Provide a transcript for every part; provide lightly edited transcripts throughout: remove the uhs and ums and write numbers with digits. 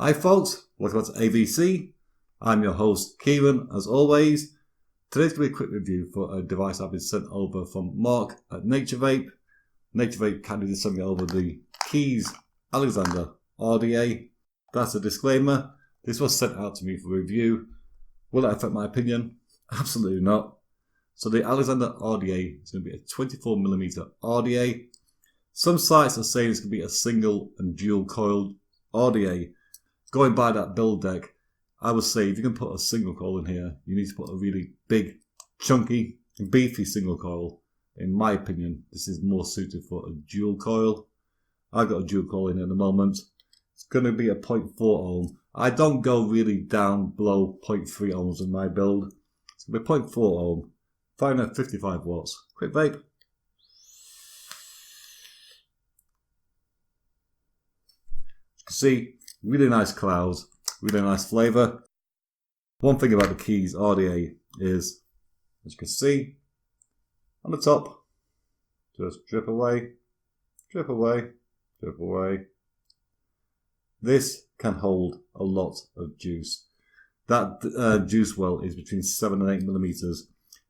Hi folks, welcome to AVC. I'm your host Kieran as always. Today's going to be a quick review for a device I've been sent over from Mark at Nature Vape. Nature Vape kindly sent me over the Kaees Alexander RDA. That's a disclaimer. This was sent out to me for review. Will it affect my opinion? Absolutely not. So the Alexander RDA is going to be a 24mm RDA. Some sites are saying it's going to be a single and dual coiled RDA. Going by that build deck, I would say if you can put a single coil in here, you need to put a really big, chunky, beefy single coil. In my opinion, this is more suited for a dual coil. I've got a dual coil in at the moment. It's going to be a 0.4 ohm. I don't go really down below 0.3 ohms in my build. It's going to be 0.4 ohm. 555 watts. Quick vape. You can see really nice clouds, really nice flavour. One thing about the Kaees RDA is, as you can see, on the top, just drip away, drip away, drip away. This can hold a lot of juice. That juice well is between 7 and 8mm.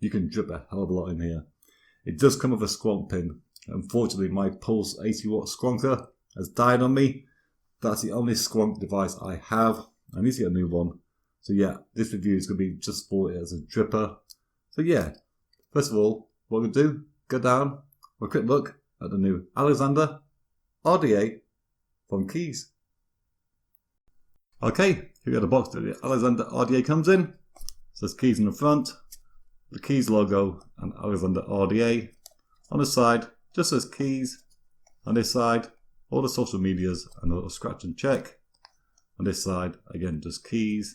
You can drip a hell of a lot in here. It does come with a squonk pin. Unfortunately, my Pulse 80-watt squonker has died on me. That's the only squonk device I have. I need to get a new one. So yeah, this review is going to be just for it as a dripper. So yeah, first of all, what we're going to do, go down, have a quick look at the new Alexander RDA from Kaees. Okay, here we got the box that the Alexander RDA comes in. It says Kaees in the front, the Kaees logo and Alexander RDA. On the side, just says Kaees. On this side, all the social medias and a little scratch and check. On this side, again, just Kaees.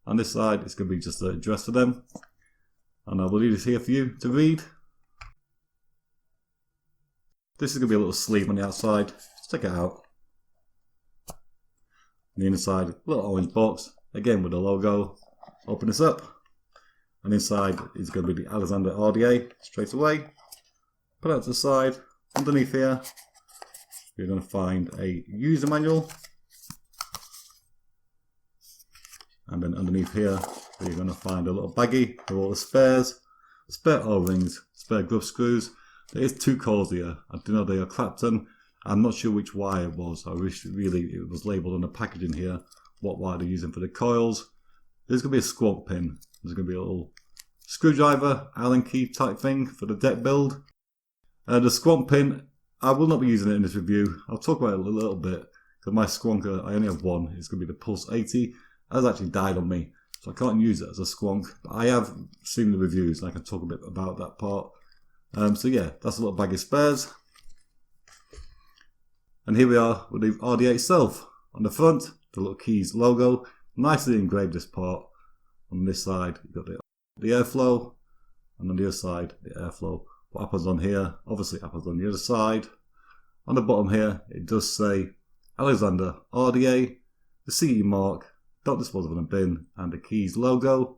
On this side, it's going to be just the address for them. And I will leave this here for you to read. This is going to be a little sleeve on the outside. Just take it out. On the inside, a little orange box, again with the logo. Open this up. And inside is going to be the Alexander RDA straight away. Put it to the side. Underneath here, you're going to find a user manual. And then underneath here, you're going to find a little baggie with all the spares, spare O-rings, spare glove screws. There is 2 coils here. I do know they are Clapton. I'm not sure which wire it was. I wish really it was labelled on the packaging here what wire they're using for the coils. There's going to be a squonk pin. There's going to be a little screwdriver, Allen key type thing for the deck build. The squonk pin, I will not be using it in this review. I'll talk about it a little bit because my squonker, I only have one. It's going to be the Pulse 80. It has actually died on me, so I can't use it as a squonk. But I have seen the reviews and I can talk a bit about that part. So yeah, that's a little bag of spares. And here we are with the RDA itself. On the front, the little Kaees logo. Nicely engraved this part. On this side, you've got the airflow. And on the other side, the airflow. What happens on here, obviously happens on the other side. On the bottom here, it does say Alexander RDA, the CE mark, don't dispose of in a bin, and the Kaees logo.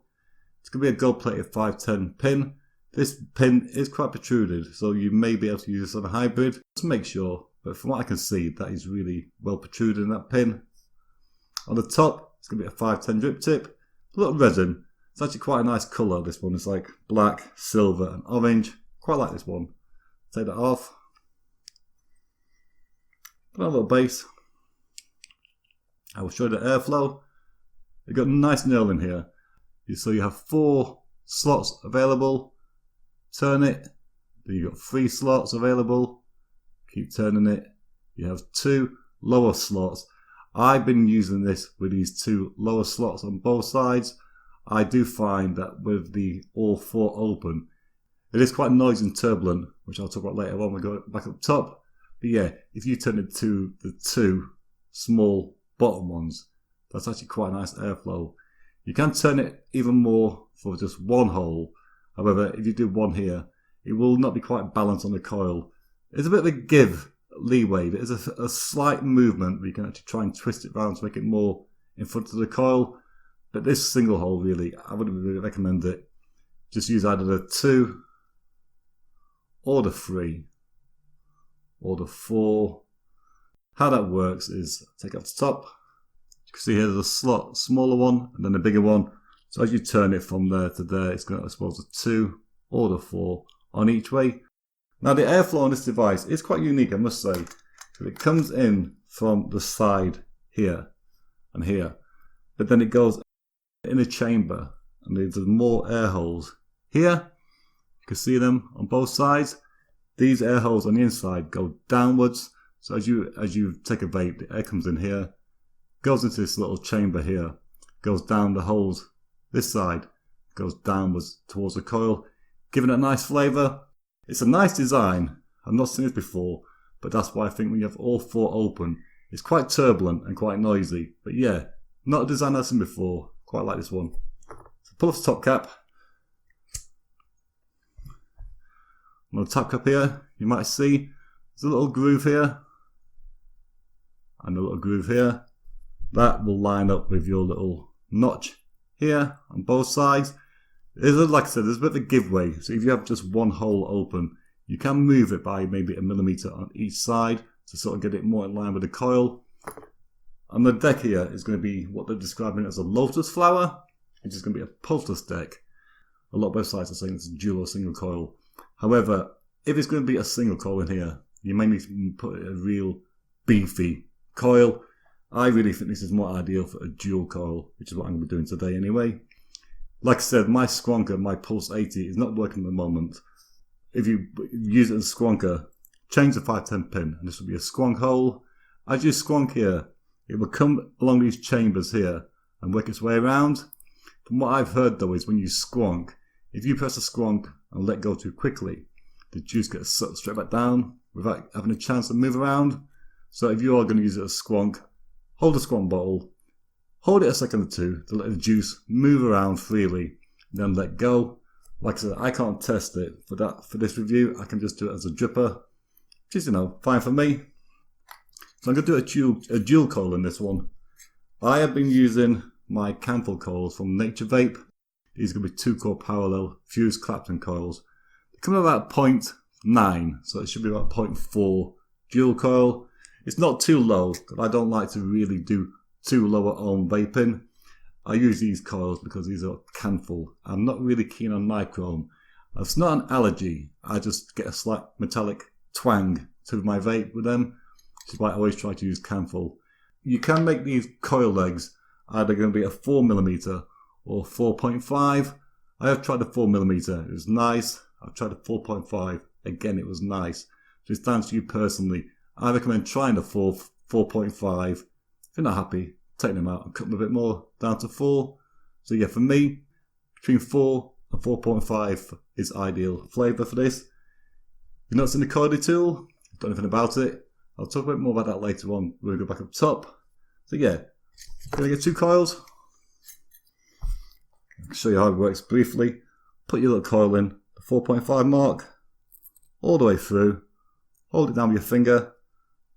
It's going to be a gold-plated 510 pin. This pin is quite protruded, so you may be able to use this on a hybrid to make sure. But from what I can see, that is really well protruded in that pin. On the top, it's going to be a 510 drip tip. A little resin. It's actually quite a nice colour, this one. It's like black, silver and orange. Quite like this one. Take that off. Put on a little base. I will show you the airflow. You've got a nice nail in here. So you have 4 slots available. Turn it. Then you've got 3 slots available. Keep turning it. You have 2 lower slots. I've been using this with these 2 lower slots on both sides. I do find that with the all 4 open, it is quite noisy and turbulent, which I'll talk about later on when we go back up top. But yeah, if you turn it to the 2 small bottom ones, that's actually quite a nice airflow. You can turn it even more for just 1 hole. However, if you do 1 here, it will not be quite balanced on the coil. There's a bit of a give leeway. There's a slight movement where you can actually try and twist it around to make it more in front of the coil. But this single hole, really, I wouldn't really recommend it. Just use either the 2 or the 3 or the 4. How that works is take it off the top, You can see here there's a slot, smaller one and then a bigger one. So as you turn it from there to there, it's going to expose the 2 or the 4 on each way. Now the airflow on this device is quite unique, I must say. So it comes in from the side here and here, but then it goes in a chamber and there's more air holes here. You can see them on both sides. These air holes on the inside go downwards. So as you take a vape, the air comes in here, goes into this little chamber here, goes down the holes this side, goes downwards towards the coil, giving it a nice flavour. It's a nice design. I've not seen this before, but that's why I think when you have all 4 open, it's quite turbulent and quite noisy. But yeah, not a design I've seen before. Quite like this one. So pull off the top cap. On the top cap here, you might see there's a little groove here and a little groove here. That will line up with your little notch here on both sides. Like I said, there's a bit of a giveaway. So if you have just one hole open, you can move it by maybe 1 millimeter on each side to sort of get it more in line with the coil. On the deck here is going to be what they're describing as a lotus flower, which is going to be a pulseless deck. A lot of websites are saying it's a dual or single coil. However, if it's going to be a single coil in here, you may need to put a real beefy coil. I really think this is more ideal for a dual coil, which is what I'm going to be doing today anyway. Like I said, my squonker, my Pulse 80, is not working at the moment. If you use it as a squonker, change the 510 pin, and this will be a squonk hole. As you squonk here, it will come along these chambers here and work its way around. From what I've heard though is when you squonk, if you press a squonk and let go too quickly, the juice gets sucked straight back down without having a chance to move around. So if you are going to use it as a squonk, hold the squonk bottle, hold it a second or two to let the juice move around freely, then let go. Like I said, I can't test it for this review. I can just do it as a dripper, which is, fine for me. So I'm going to do a dual coil in this one. I have been using my Camphor coils from Nature Vape. These are going to be 2-core parallel fused Clapton coils. They come at about 0.9, so it should be about 0.4 dual coil. It's not too low, because I don't like to really do too lower ohm vaping. I use these coils because these are Camphor. I'm not really keen on nichrome. It's not an allergy. I just get a slight metallic twang to my vape with them, which is why I always try to use Camphor. You can make these coil legs either going to be a 4mm or 4.5. I have tried the 4mm. It was nice. I've tried the 4.5. Again, it was nice. So it's down to you personally. I recommend trying the 4.5. If you're not happy, take them out and cut them a bit more down to 4. So yeah, for me, between 4 and 4.5 is ideal flavour for this. You've not seen the coily tool? Don't know anything about it. I'll talk a bit more about that later on when we go back up top. So yeah, gonna get 2 coils. I'll show you how it works briefly. Put your little coil in the 4.5 mark, all the way through. Hold it down with your finger.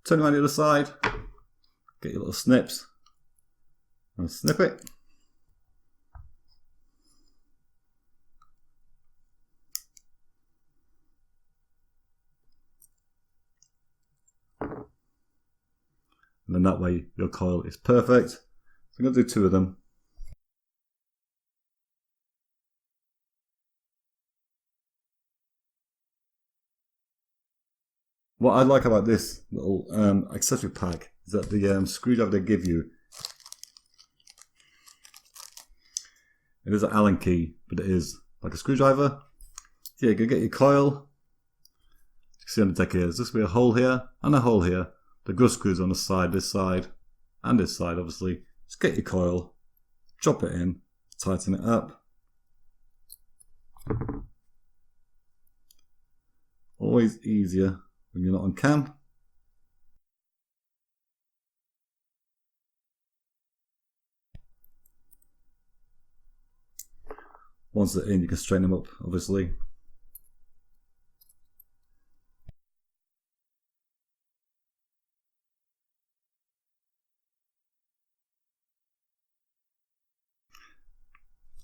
Turn around the other side. Get your little snips and snip it. And then that way your coil is perfect. So I'm going to do 2 of them. What I like about this little accessory pack is that the screwdriver they give you, it is an Allen key, but it is like a screwdriver. Yeah, you can get your coil. You can see on the deck here, there's just be a hole here and a hole here. The groove screws on the side, this side, and this side obviously. Just get your coil, drop it in, tighten it up. Always easier when you're not on cam. Once they're in, you can straighten them up, obviously.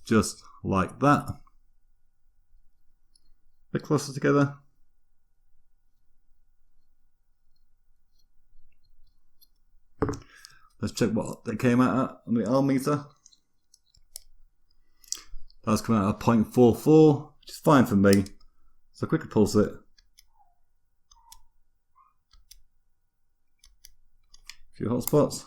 Just like that. A bit closer together. Let's check what they came out at on the R meter. That's coming out at 0.44, which is fine for me. So quickly pulse it. A few hot spots.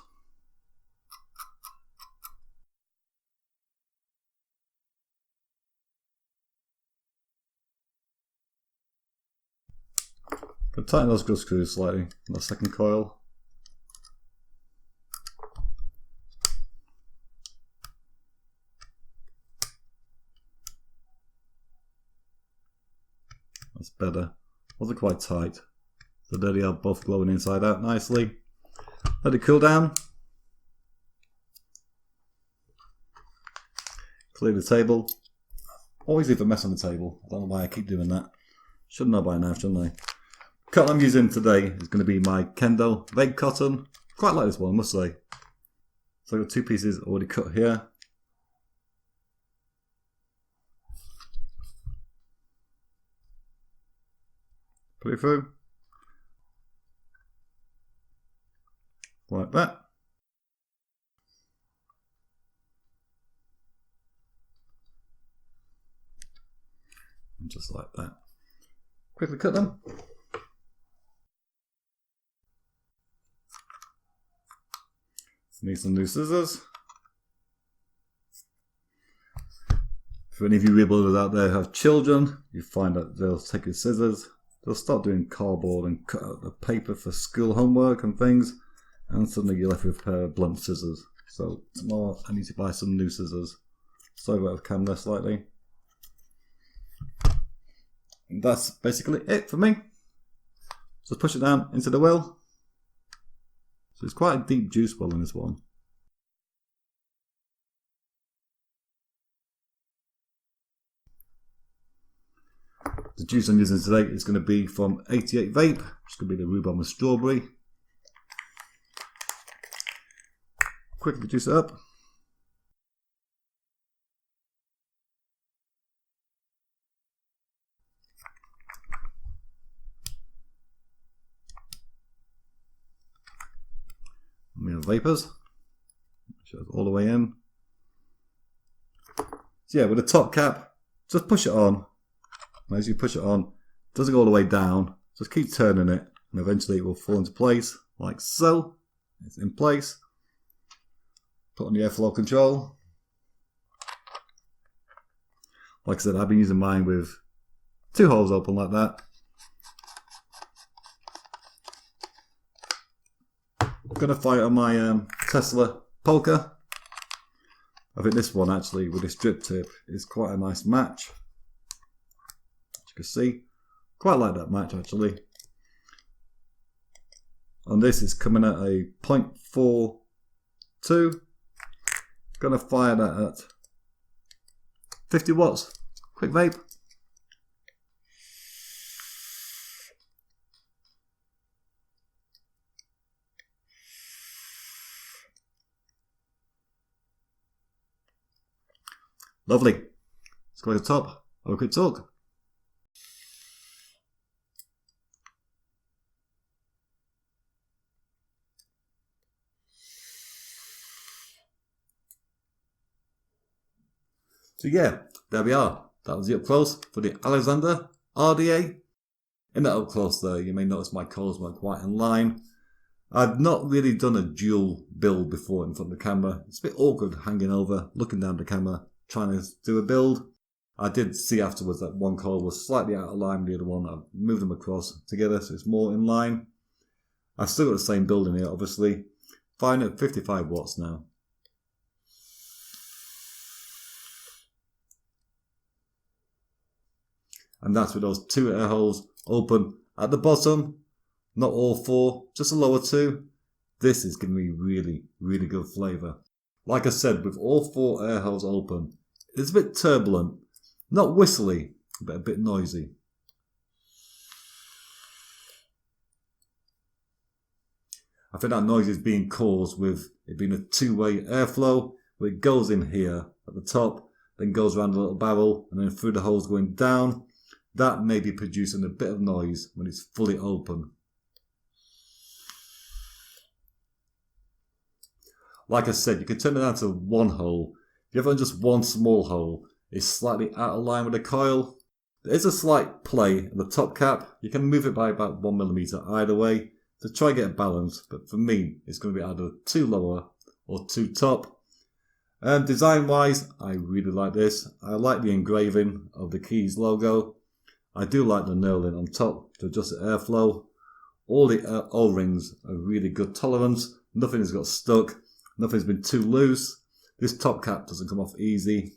Gonna tighten those grill screws slightly on the second coil. That's better. Wasn't quite tight. So there they are, both glowing inside out nicely. Let it cool down. Clear the table. Always leave a mess on the table. I don't know why I keep doing that. Should know by now, shouldn't I? Cotton I'm using today is going to be my Kendo Vape cotton. Quite like this one, I must say. So I've got 2 pieces already cut here. Put it through. Like that. And just like that. Quickly cut them. Need some new scissors. For any of you rebuilders out there who have children, you find that they'll take your scissors, they'll start doing cardboard and cut out the paper for school homework and things, and suddenly you're left with a pair of blunt scissors. So tomorrow I need to buy some new scissors. Sorry about the camera slightly. And that's basically it for me. Just push it down into the well. So it's quite a deep juice well in this one. The juice I'm using today is going to be from 88 Vape, which is going to be the rhubarb and strawberry. Quickly juice it up. And we have vapors. Shows all the way in. So yeah, with the top cap, just push it on. And as you push it on, it doesn't go all the way down. Just keep turning it, and eventually it will fall into place, like so. It's in place. Put on the airflow control. Like I said, I've been using mine with 2 holes open like that. I'm going to fire on my Tesla Polka. I think this one actually, with this drip tip, is quite a nice match. As you can see, quite like that match actually. On this it's coming at a 0.42. Gonna fire that at 50 watts. Quick vape. Lovely. Let's go to the top. Have a quick talk. So yeah, there we are. That was the up close for the Alexander RDA. In that up close there, you may notice my coils weren't quite in line. I've not really done a dual build before in front of the camera. It's a bit awkward hanging over, looking down the camera, trying to do a build. I did see afterwards that one coil was slightly out of line with the other one. I've moved them across together so it's more in line. I've still got the same build in here, obviously. Firing at 55 watts now. And that's with those 2 air holes open at the bottom. Not all 4, just the lower 2. This is giving me really, really good flavour. Like I said, with all 4 air holes open, it's a bit turbulent. Not whistly, but a bit noisy. I think that noise is being caused with it being a 2-way airflow, where it goes in here at the top, then goes around the little barrel, and then through the holes going down. That may be producing a bit of noise when it's fully open. Like I said, you can turn it down to one hole. If you have just one small hole, it's slightly out of line with the coil. There is a slight play in the top cap. You can move it by about 1mm either way to try and get a balance, but for me, it's going to be either too lower or too top. Design wise, I really like this. I like the engraving of the Kaees logo. I do like the knurling on top to adjust the airflow. All the O-rings are really good tolerance. Nothing has got stuck. Nothing's been too loose. This top cap doesn't come off easy.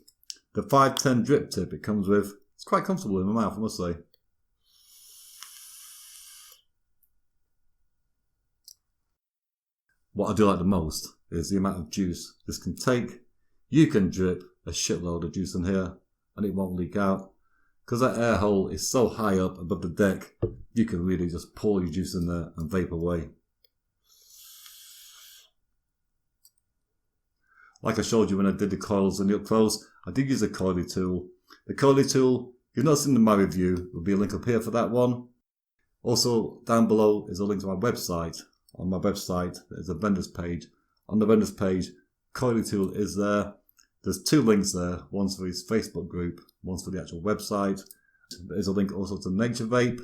The 510 drip tip it comes with, it's quite comfortable in my mouth, I must say. What I do like the most is the amount of juice this can take. You can drip a shitload of juice in here and it won't leak out. Because that air hole is so high up above the deck, you can really just pour your juice in there and vape away. Like I showed you when I did the coils and the up close, I did use a coily tool. The coily tool, if you've not seen my review, there'll be a link up here for that one. Also, down below is a link to my website. On my website, there's a vendors page. On the vendors page, coily tool is there. There's two links there. One's for his Facebook group, one's for the actual website. There's a link also to Nature Vape.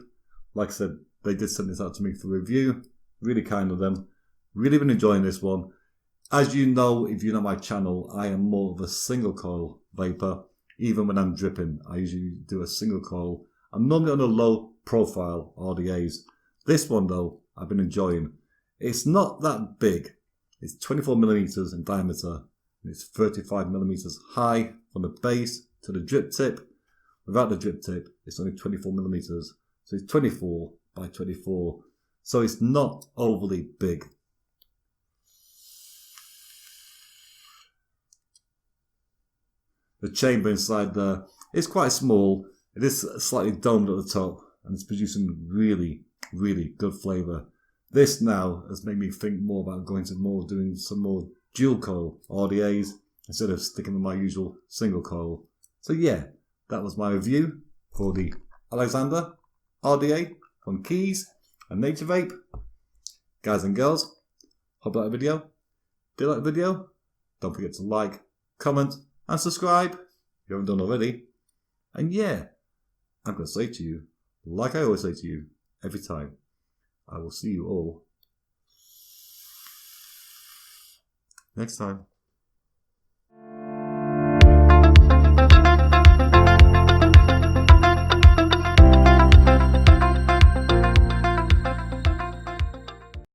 Like I said, they did send this out to me for review. Really kind of them. Really been enjoying this one. As you know, if you know my channel, I am more of a single coil vapor. Even when I'm dripping, I usually do a single coil. I'm normally on a low profile RDAs. This one though, I've been enjoying. It's not that big. It's 24mm in diameter. And it's 35mm high from the base to the drip tip. Without the drip tip, it's only 24mm. So it's 24 by 24. So it's not overly big. The chamber inside there is quite small. It is slightly domed at the top and it's producing really, really good flavour. This now has made me think more about going to doing some more dual coil RDAs instead of sticking with my usual single coil. So yeah, that was my review for the Alexander RDA from Kaees and Nature Vape. Guys and girls, hope you like the video. Did you like the video? Don't forget to like, comment and subscribe if you haven't done already. And yeah, I'm going to say to you, like I always say to you every time, I will see you all next time.